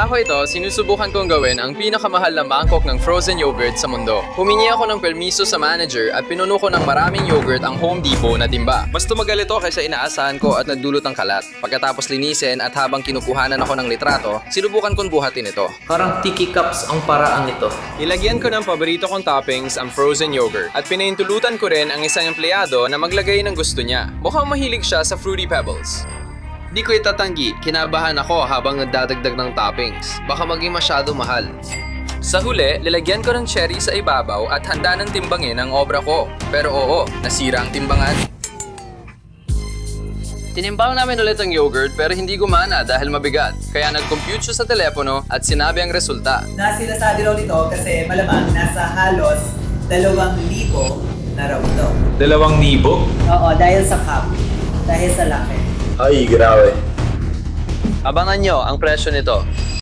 Ako ito, sinusubukan kong gawin ang pinakamahal na mangkok ng frozen yogurt sa mundo. Humingi ako ng permiso sa manager at pinuno ko ng maraming yogurt ang Home Depot na timba. Mas tumagal ito kaysa inaasahan ko at nagdulot ng kalat. Pagkatapos linisin at habang kinukuhanan ako ng litrato, sinubukan kong buhatin ito. Parang tiki cups ang paraan nito. Ilagyan ko ng paborito kong toppings ang frozen yogurt at pinahintulutan ko rin ang isang empleyado na maglagay ng gusto niya. Mukhang mahilig siya sa Fruity Pebbles. Di ko itatanggi, kinabahan ako habang nagdadagdag ng toppings. Baka maging masyado mahal. Sa huli, lalagyan ko ng cherry sa ibabaw at handa ng timbangin ang obra ko. Pero oo, nasira ang timbangan. Tinimbang namin ulit ang yogurt pero hindi gumana dahil mabigat. Kaya nag-compute siya sa telepono at sinabi ang resulta. Sinasabi raw nito kasi malamang nasa halos 2,000 na raw ito. 2,000? Oo, dahil sa cup. Dahil sa laki. Ay, grabe. Abangan nyo ang presyo nito.